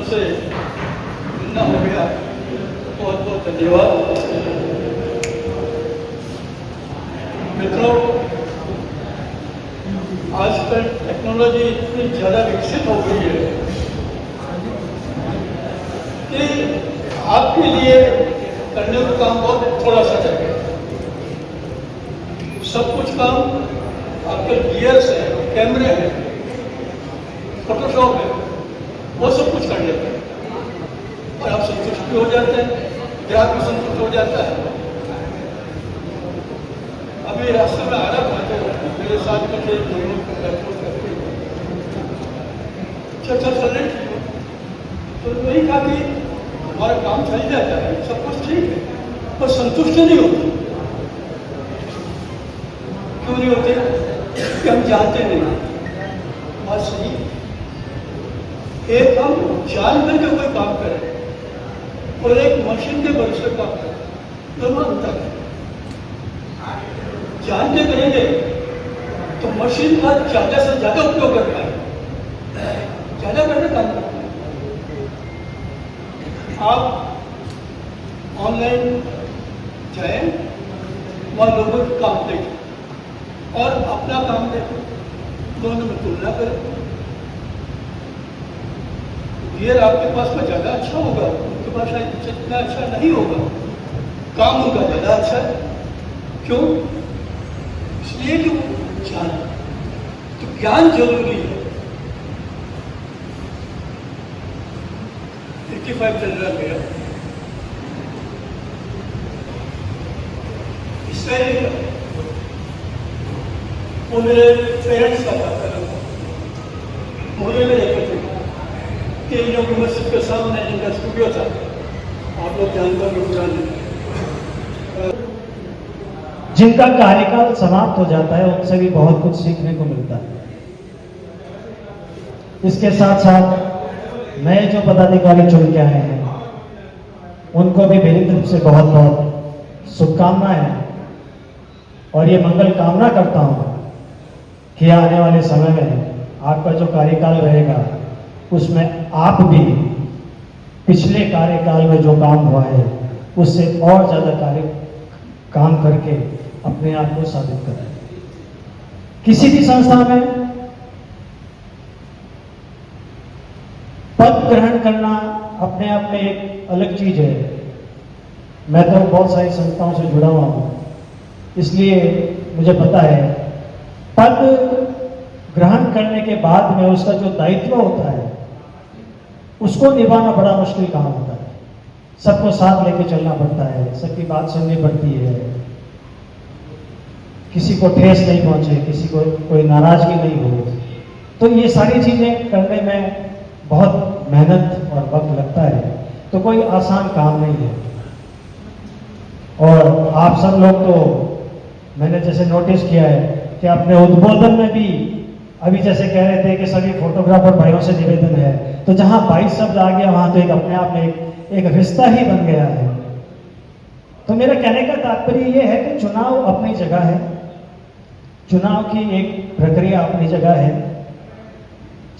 से मिलना हो गया, बहुत बहुत धन्यवाद। मित्रों, आजकल टेक्नोलॉजी इतनी ज़्यादा विकसित हो गई है कि आपके लिए करने का काम बहुत थोड़ा सा रह गया। सब कुछ काम आपके गियर्स है, कैमरे हैं, फोटोशॉप है, वो सब कुछ कर लेते हैं और आप संतुष्ट भी हो जाते हैं, ग्राहक भी संतुष्ट हो जाता है। अभी रास्ते में आ रहा था तो मेरे साथ में थे दोनों चल रही थी, तो वही कहा कि हमारा काम चल जाता है, सब कुछ ठीक है, पर संतुष्ट नहीं होती। क्यों नहीं होते? कि हम जानते नहीं। बात सही। एक हम जान करके कोई काम करें और एक मशीन के भरोसे काम करें, दोनों अंतर है। जान के करेंगे तो मशीन का ज्यादा से ज्यादा उपयोग कर पाए, ज्यादा करने काम करते हैं। आप ऑनलाइन जाएं, वहां लोगों के काम देखें और अपना काम देखें, दोनों में तुलना करें। गियर आपके पास में ज्यादा अच्छा होगा, उनके पास इतना अच्छा नहीं होगा, काम उनका ज्यादा अच्छा है। क्यों? इसलिए कि वो ज्ञान, तो ज्ञान जरूरी है। 85 चल रहा मेरा, इससे वो मेरे पेरेंट्स का बात कर रहा था, मोहल्ले में रहते थे, 3 लोग मस्जिद के सामने इनका स्टूडियो था, आप लोग जानते होंगे पुराने। जिनका कार्यकाल समाप्त हो जाता है उनसे भी बहुत कुछ सीखने को मिलता है। इसके साथ साथ नए जो पदाधिकारी चुन के आए हैं उनको भी मेरी तरफ से बहुत बहुत शुभकामनाएं और ये मंगल कामना करता हूं कि आने वाले समय में आपका जो कार्यकाल रहेगा उसमें आप भी पिछले कार्यकाल में जो काम हुआ है उससे और ज्यादा काम करके अपने आप को साबित करें। किसी भी संस्था में पद ग्रहण करना अपने आप में एक अलग चीज है। मैं तो बहुत सारी संस्थाओं से जुड़ा हुआ हूं, इसलिए मुझे पता है पद ग्रहण करने के बाद में उसका जो दायित्व होता है उसको निभाना बड़ा मुश्किल काम होता है। सबको साथ लेके चलना पड़ता है, सबकी बात सुननी पड़ती है, किसी को ठेस नहीं पहुंचे, किसी को कोई नाराजगी नहीं हो। तो ये सारी चीजें करने में बहुत मेहनत और वक्त लगता है, तो कोई आसान काम नहीं है। और आप सब लोग तो मैंने जैसे नोटिस किया है कि अपने उद्बोधन में भी अभी जैसे कह रहे थे कि सभी फोटोग्राफर भाइयों से निवेदन है, तो जहां 22 शब्द आ गया वहां तो एक अपने आप में एक रिश्ता ही बन गया है। तो मेरा कहने का तात्पर्य यह है कि चुनाव अपनी जगह है, चुनाव की एक प्रक्रिया अपनी जगह है।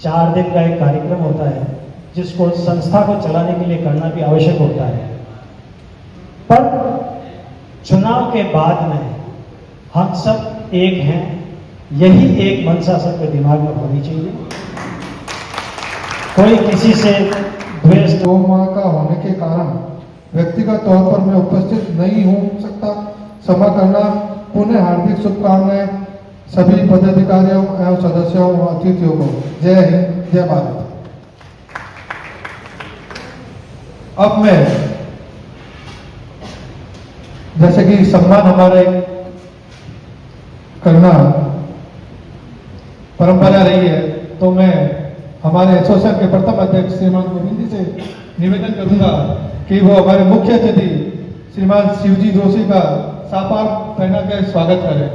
4 दिन का एक कार्यक्रम होता है जिसको संस्था को चलाने के लिए करना भी आवश्यक होता है, पर चुनाव के बाद में हम सब एक हैं, यही एक मंशा सबके दिमाग में होनी चाहिए। कोई किसी से द्वेष 2 माह का होने के कारण व्यक्तिगत तौर पर मैं उपस्थित नहीं हो सकता, क्षमा करना। पुनः हार्दिक शुभकामनाएं सभी पदाधिकारियों एवं सदस्यों व अतिथियों को। जय हिंद, जय भारत। अब मैं जैसे कि सम्मान हमारे करना परंपरा रही है, तो मैं हमारे एसोसिएशन के प्रथम अध्यक्ष श्रीमान गोविंद जी से निवेदन करूंगा कि वो हमारे मुख्य अतिथि श्रीमान शिवजी जोशी का सापार पहना के स्वागत करें।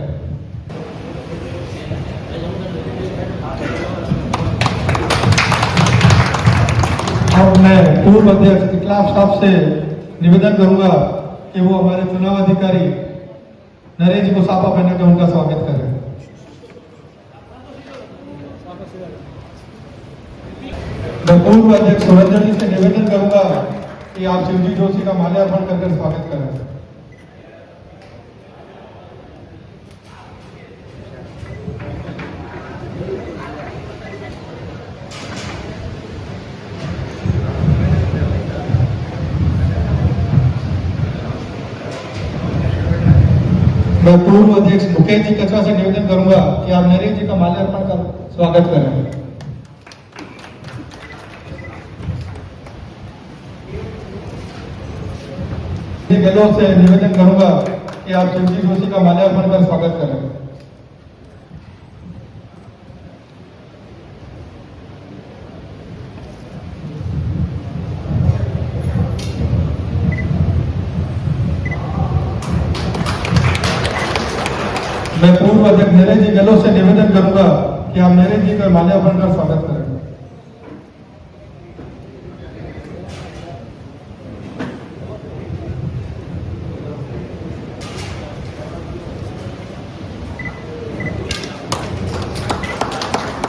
और मैं पूर्व अध्यक्ष इकलाफ साहब से निवेदन करूंगा कि वो हमारे चुनाव अधिकारी नरेश जी को सापा पहना के उनका स्वागत करें। मैं पूर्व अध्यक्ष सुरेंद्र जी से निवेदन करूंगा कि आप शिवजी जोशी का माल्यार्पण करके स्वागत करें। मैं पूर्व अध्यक्ष मुकेश जी कछवा से निवेदन करूंगा कि आप नरेश जी का माल्यार्पण कर स्वागत करें। गहलोत से निवेदन करूंगा कि आप शिवजी जोशी का माल्यार्पण कर स्वागत करें। मैं पूर्व अध्यक्ष नरेश जी गहलोत से निवेदन करूंगा कि आप नरेश जी का माल्यार्पण कर स्वागत करें।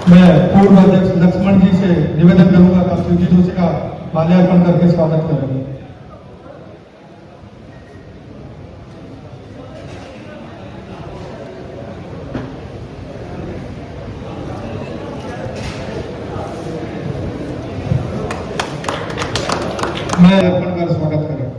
मैं पूर्व अध्यक्ष लक्ष्मण जी से निवेदन करूंगा कि आप शिवजी जोशी का माल्यार्पण करके स्वागत करें। मैं अर्पण कर स्वागत करें।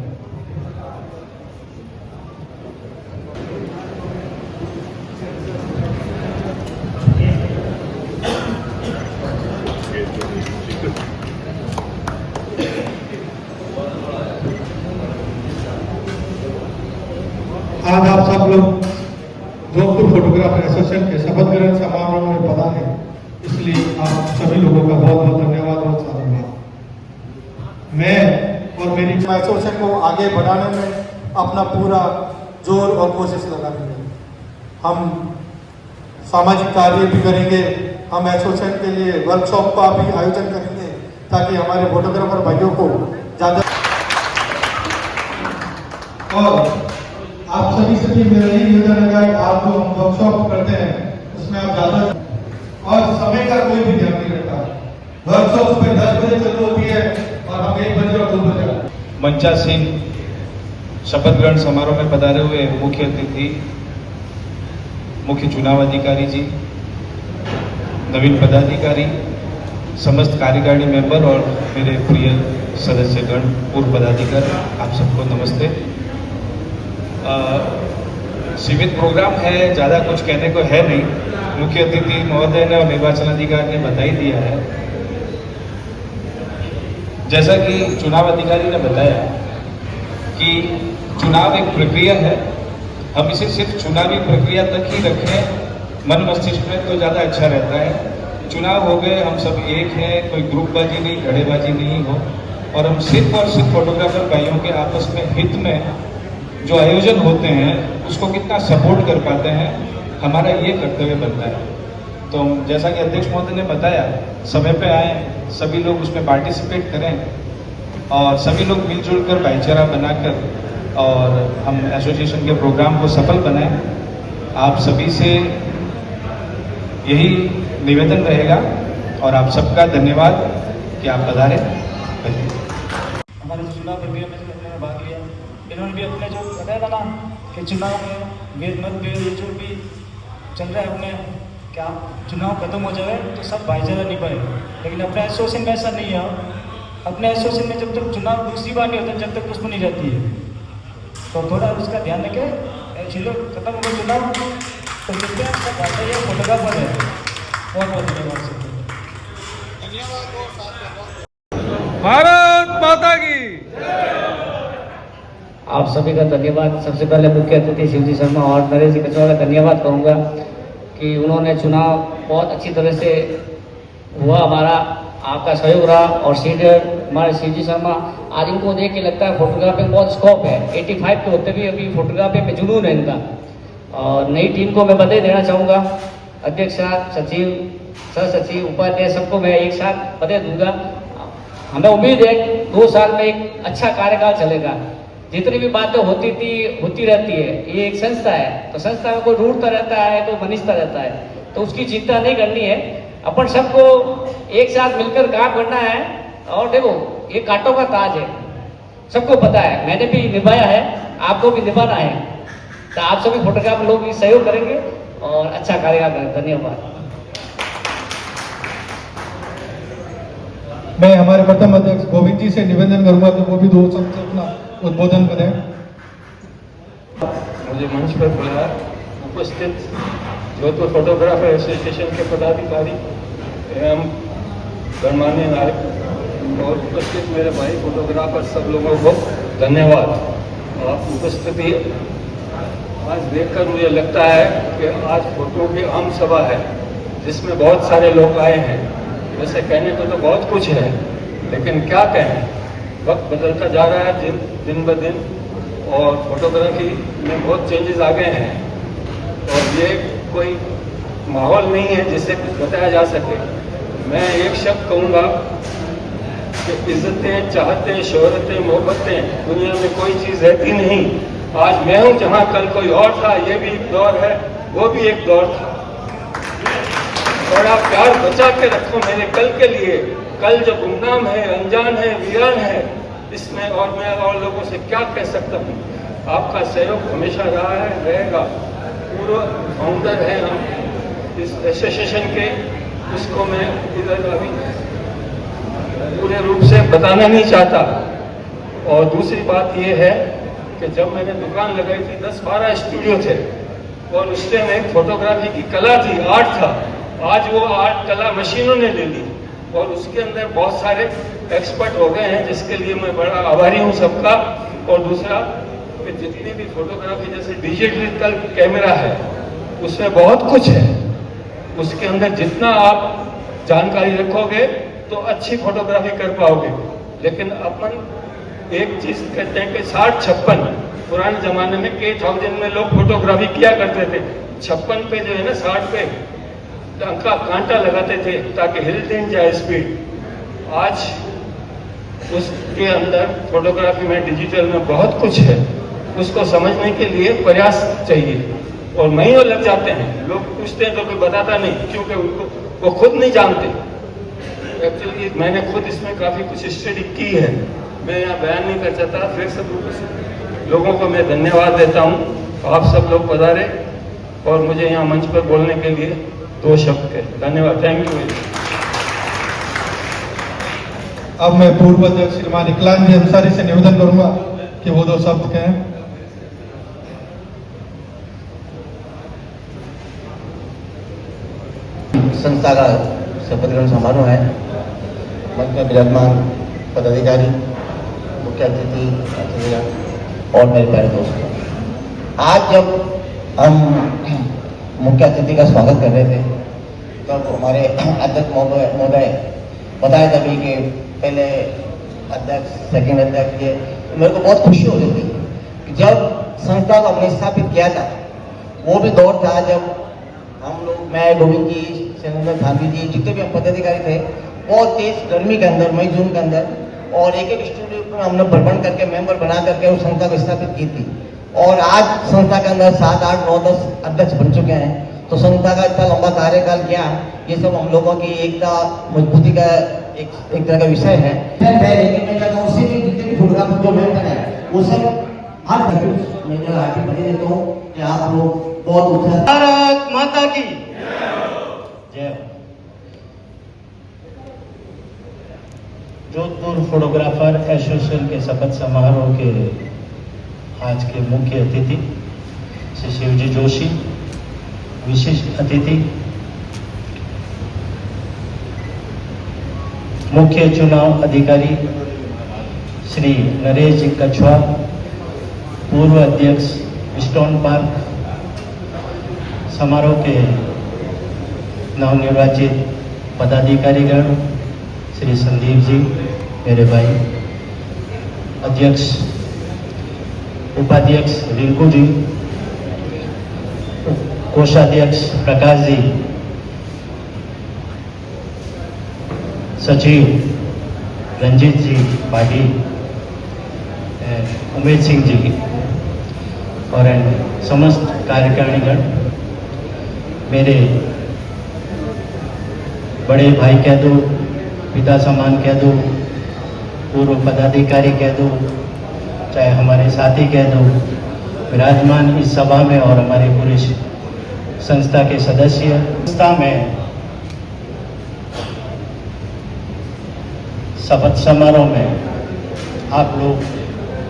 आज आप सब लोग जोधपुर फोटोग्राफर एसोसिएशन के शपथ ग्रहण समारोह में पधारे, इसलिए आप सभी लोगों का बहुत बहुत धन्यवाद और साधुवाद। मैं और मेरी एसोसिएशन को आगे बढ़ाने में अपना पूरा जोर और कोशिश लगाएंगे। हम सामाजिक कार्य भी करेंगे, हम एसोसिएशन के लिए वर्कशॉप का भी आयोजन करेंगे ताकि हमारे फोटोग्राफर भाइयों को ज़्यादा, और आप सभी से भी मेरा यही निवेदन है कि आप जो हम वर्कशॉप करते हैं उसमें आप ज़्यादा, और समय का कोई भी ध्यान नहीं रखता। वर्कशॉप सुबह 10 बजे चालू होती है और हम 1 बजे और 2 बजे। मंचा सिंह शपथ ग्रहण समारोह में पधारे हुए मुख्य अतिथि, मुख्य चुनाव अधिकारी जी, नवीन पदाधिकारी, समस्त कार्यकारिणी मेंबर और मेरे प्रिय सदस्यगण, पूर्व पदाधिकारी, आप सबको नमस्ते। सीमित प्रोग्राम है, ज़्यादा कुछ कहने को है नहीं। मुख्य अतिथि महोदय ने और निर्वाचन अधिकारी ने बता ही दिया है। जैसा कि चुनाव अधिकारी ने बताया कि चुनाव एक प्रक्रिया है, हम इसे सिर्फ चुनावी प्रक्रिया तक ही रखें मन मस्तिष्क में तो ज़्यादा अच्छा रहता है। चुनाव हो गए, हम सब एक हैं, कोई ग्रुपबाजी नहीं, घड़ेबाजी नहीं हो, और हम सिर्फ और सिर्फ फोटोग्राफर भाइयों के आपस में हित में जो आयोजन होते हैं उसको कितना सपोर्ट कर पाते हैं, हमारा ये कर्तव्य बनता है। तो जैसा कि अध्यक्ष महोदय ने बताया, समय पे आए, सभी लोग उसमें पार्टिसिपेट करें और सभी लोग मिलजुल कर भाईचारा बनाकर और हम एसोसिएशन के प्रोग्राम को सफल बनाएं। आप सभी से यही निवेदन रहेगा और आप सबका धन्यवाद कि आप पधारे। हमारे चुनाव प्रक्रिया में भाग लिया, इन्होंने भी अपने जो बताया था ना कि चुनाव में वेद मतभेद जो भी चल रहा है अपने, क्या चुनाव खत्म हो जाए तो सब भाईचारा निभाए, लेकिन अपने एसोसिएशन में ऐसा नहीं है। अपने एसोसिएशन में जब तक चुनाव दूसरी बार नहीं होता जब तक दुश्मनी रहती है, तो थोड़ा उसका ध्यान रखें। चलो खत्म हो गया चुनाव तो मिलते हैं, सब भाईचारा फोटोग्राफर है। बहुत बहुत धन्यवाद। भारत माता की। आप सभी का धन्यवाद। सबसे पहले मुख्य अतिथि शिवजी शर्मा और नरेश जी कछवा का धन्यवाद करूंगा कि उन्होंने चुनाव बहुत अच्छी तरह से हुआ, हमारा आपका सहयोग रहा। और सीनियर हमारे शिवजी शर्मा, आज इनको देख के लगता है फोटोग्राफी में बहुत स्कोप है। 85 के होते भी अभी फोटोग्राफी में जुनून है इनका। और नई टीम को मैं बधाई देना चाहूँगा, अध्यक्ष साहब, सचिव, सह सचिव, उपाध्यक्ष, सबको मैं एक साथ बधाई दूंगा। हमें उम्मीद है 2 साल में एक अच्छा कार्यकाल चलेगा। जितनी भी बातें होती रहती है, ये एक संस्था है, तो संस्था में कोई रूठता रहता है, कोई मनीषता रहता है, तो उसकी चिंता नहीं करनी है। अपन सबको एक साथ मिलकर काम करना है। और देखो ये कांटों का ताज है, सबको पता है, मैंने भी निभाया है, आपको भी निभाना है। तो आप सभी फोटोग्राफर लोग भी सहयोग करेंगे और अच्छा कार्य करेंगे। धन्यवाद। मैं हमारे प्रथम अध्यक्ष गोविंद जी से निवेदन करूंगा कि वो भी 2 शब्द से अपना उद्बोधन करें। मुझे मंच पर बुलाया, उपस्थित जोधपुर फोटोग्राफर एसोसिएशन के पदाधिकारी एवं गणमान्य नायक और उपस्थित मेरे भाई फोटोग्राफर सब लोगों को धन्यवाद। आप उपस्थिति आज देखकर मुझे लगता है कि आज फोटो की आम सभा है जिसमें बहुत सारे लोग आए हैं। वैसे कहने को तो बहुत कुछ है, लेकिन क्या कहें, वक्त बदलता जा रहा है दिन ब दिन और फोटोग्राफी में बहुत चेंजेस आ गए हैं और ये कोई माहौल नहीं है जिससे कुछ बताया जा सके। मैं एक शब्द कहूँगा कि इज्जतें, चाहतें, शोहरतें, मोहब्बतें दुनिया में कोई चीज़ रहती नहीं। आज मैं हूँ जहाँ कल कोई और था, ये भी एक दौर है, वो भी एक दौर था। थोड़ा प्यार बचा के रखो मेरे कल के लिए। कल जो गुमनाम है, अनजान है, वीरान है, इसमें और मैं और लोगों से क्या कह सकता हूँ। आपका सहयोग हमेशा रहा है, रहेगा। पूर्व फाउंडर हैं हम इस एसोसिएशन के, उसको मैं इधर अभी पूरे रूप से बताना नहीं चाहता। और दूसरी बात ये है कि जब मैंने दुकान लगाई थी 10-12 स्टूडियो थे और उस टाइम एक फोटोग्राफी की कला थी, आर्ट था। आज वो आर्ट कला मशीनों ने ले ली और उसके अंदर बहुत सारे एक्सपर्ट हो गए हैं, जिसके लिए मैं बड़ा आभारी हूँ सबका। और दूसरा कि जितनी भी फोटोग्राफी जैसे डिजिटल कैमरा है उसमें बहुत कुछ है, उसके अंदर जितना आप जानकारी रखोगे तो अच्छी फोटोग्राफी कर पाओगे। लेकिन अपन एक चीज कहते हैं कि 60-56 पुराने जमाने में K1000 में लोग फोटोग्राफी किया करते थे। 56 पे जो है ना 60 पे का कांटा लगाते थे ताकि हिल दिन जाए स्पीड। आज उसके अंदर फोटोग्राफी में डिजिटल में बहुत कुछ है, उसको समझने के लिए प्रयास चाहिए और महीनों लग जाते हैं। लोग पूछते हैं तो कोई बताता नहीं, क्योंकि उनको वो खुद नहीं जानते। एक्चुअली मैंने खुद इसमें काफ़ी कुछ स्टडी की है, मैं यहाँ बयान नहीं कर सकता। फिर सब लोगों को मैं धन्यवाद देता हूँ, आप सब लोग पधारे और मुझे यहाँ मंच पर बोलने के लिए 2 शब्द कहे। धन्यवाद, थैंक यू। अब मैं पूर्व अध्यक्ष श्रीमान इकलान जी अंसारी से निवेदन करूंगा कि वो 2 शब्द कहें। संस्था का शपथ ग्रहण समारोह है। मंच में विराजमान पदाधिकारी, मुख्य अतिथि और मेरे प्यारे दोस्त, आज जब हम मुख्य अतिथि का स्वागत कर रहे थे तब हमारे अध्यक्ष महोदय बताया तभी कि पहले अध्यक्ष, सेकंड अध्यक्ष, ये मेरे को बहुत खुशी हो रही थी कि जब संस्था को हमने स्थापित किया था वो भी दौर था जब हम लोग, मैं, गोविंद जी, शैलेंद्र गांधी जी, जितने भी हम पदाधिकारी थे, बहुत तेज गर्मी के अंदर, मई जून के अंदर, और एक स्टूडियो में हमने भ्रमण करके मेंबर बना करके उस संस्था को स्थापित की थी। और आज संस्था के अंदर 7, 8, 9, 10 अध्यक्ष बन चुके हैं। तो संस्था का इतना लंबा कार्यकाल क्या, ये सब हम लोगों की एकता, मजबूती का एक तरह का विषय है। लेकिन मैं कहता हूँ उससे भी जितने भी फोटोग्राफर जो मेंबर है वो सब हर तरह मैं जो आगे बढ़े देता हूँ कि आप लोग बहुत उत्साह। भारत माता की जय। जोधपुर फोटोग्राफर एसोसिएशन के शपथ समारोह के आज के मुख्य अतिथि श्री शिवजी जोशी, विशिष्ट अतिथि मुख्य चुनाव अधिकारी श्री नरेश जी कछुआ, पूर्व अध्यक्ष स्टोन पार्क, समारोह के नवनिर्वाचित पदाधिकारीगण श्री संदीप जी, मेरे भाई, अध्यक्ष, उपाध्यक्ष रिंकू जी, कोषाध्यक्ष प्रकाश जी, सचिव रंजीत जी पाटिल, उमेश सिंह जी और समस्त कार्यकारिणीगण, मेरे बड़े भाई कह दो, पिता समान कह दो, पूर्व पदाधिकारी कह दो, चाहे हमारे साथी कह दो, विराजमान इस सभा में और हमारे पूरे संस्था के सदस्य, संस्था में शपथ समारोह में आप लोग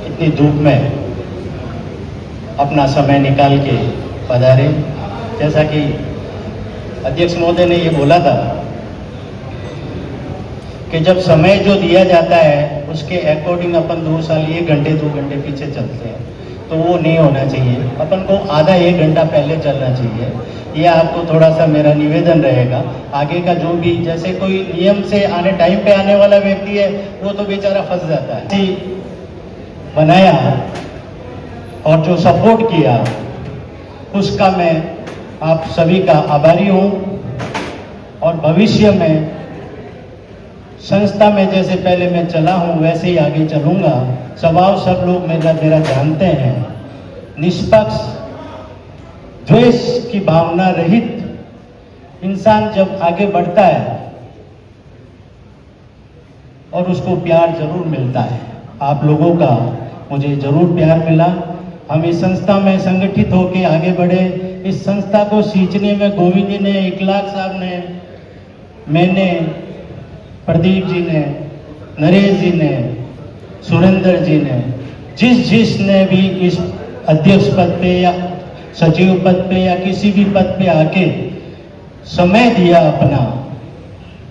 इतनी धूप में अपना समय निकाल के पधारे। जैसा कि अध्यक्ष महोदय ने ये बोला था कि जब समय जो दिया जाता है उसके अकॉर्डिंग अपन 2 साल 1 घंटे 2 घंटे पीछे चलते हैं, तो वो नहीं होना चाहिए। अपन को आधा 1 घंटा पहले चलना चाहिए। ये आपको थोड़ा सा मेरा निवेदन रहेगा। आगे का जो भी, जैसे कोई नियम से आने टाइम पे आने वाला व्यक्ति है वो तो बेचारा फंस जाता है। बनाया और जो सपोर्ट किया उसका मैं आप सभी का आभारी हूँ और भविष्य में संस्था में जैसे पहले मैं चला हूँ वैसे ही आगे चलूँगा। स्वभाव सब लोग मेरा जानते हैं। निष्पक्ष, द्वेष की भावना रहित इंसान जब आगे बढ़ता है और उसको प्यार जरूर मिलता है। आप लोगों का मुझे जरूर प्यार मिला। हम इस संस्था में संगठित होकर आगे बढ़े। इस संस्था को सींचने में गोविंद जी ने, इकलाक साहब ने, मैंने, प्रदीप जी ने, नरेश जी ने, सुरेंद्र जी ने, जिसने भी इस अध्यक्ष पद पे या सचिव पद पे या किसी भी पद पे आके समय दिया अपना,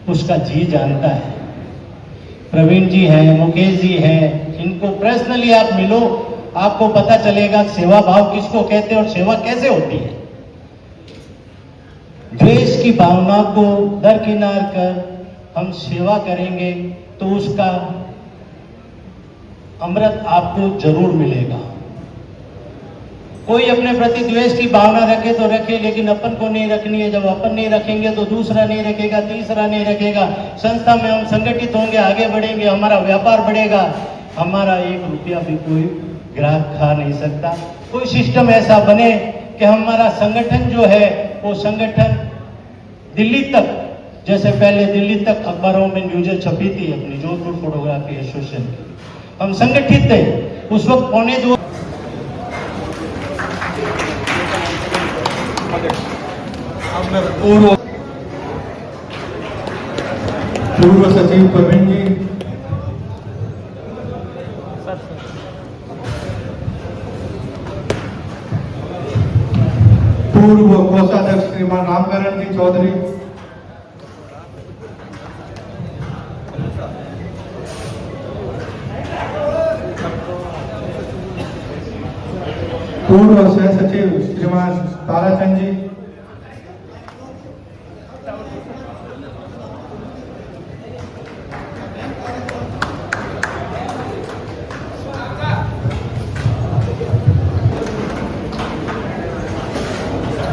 उसका जी जानता है। प्रवीण जी हैं, मुकेश जी हैं, इनको पर्सनली आप मिलो, आपको पता चलेगा सेवा भाव किसको कहते हैं और सेवा कैसे होती है। द्वेष की भावना को दरकिनार कर हम सेवा करेंगे तो उसका अमृत आपको जरूर मिलेगा। कोई अपने प्रति द्वेष की भावना रखे तो रखे, लेकिन अपन को नहीं रखनी है। जब अपन नहीं रखेंगे तो दूसरा नहीं रखेगा, तीसरा नहीं रखेगा। संस्था में हम संगठित होंगे, आगे बढ़ेंगे, हमारा व्यापार बढ़ेगा। हमारा 1 रुपया भी कोई ग्राहक खा नहीं सकता। कोई सिस्टम ऐसा बने कि हमारा संगठन जो है वो संगठन दिल्ली तक, जैसे पहले दिल्ली तक अखबारों में न्यूज़ें छपी थी अपनी जोधपुर फोटोग्राफी एसोसिएशन की, हम संगठित थे उस वक्त। पूर्व सचिव प्रवीण जी, पूर्व कोषाध्यक्ष श्रीमान रामकरण जी चौधरी, पूर्व सह सचिव श्रीमान ताराचंद जी,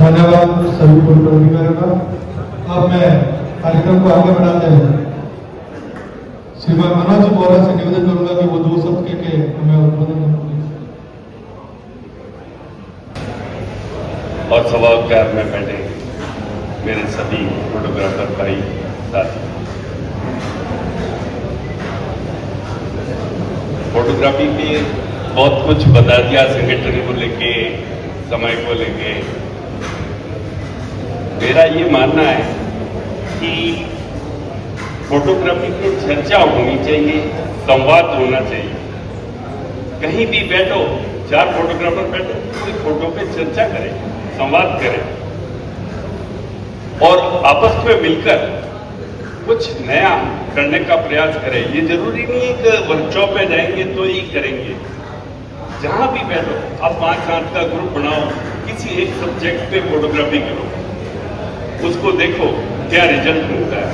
धन्यवाद सभी पदाधिकारियों का। अब मैं कार्यक्रम को आगे बढ़ाते हुए श्रीमान मनोज बोरा से निवेदन करूंगा कि वो 2 शब्द के हमें उद्बोधन करें। और सभागार में बैठे मेरे सभी फोटोग्राफर भाई साथी, फोटोग्राफी में बहुत कुछ बता दिया संगठन को लेके, समय को लेके। मेरा ये मानना है कि फोटोग्राफी में चर्चा होनी चाहिए, संवाद होना चाहिए। कहीं भी बैठो, 4 फोटोग्राफर बैठो, कोई फोटो पे चर्चा करें, संवाद करें और आपस में मिलकर कुछ नया करने का प्रयास करें। ये जरूरी नहीं है कि वर्कशॉप में जाएंगे तो ही करेंगे। जहां भी बैठो, आप 5-7 का ग्रुप बनाओ, किसी एक सब्जेक्ट पे फोटोग्राफी करो, उसको देखो क्या रिजल्ट मिलता है।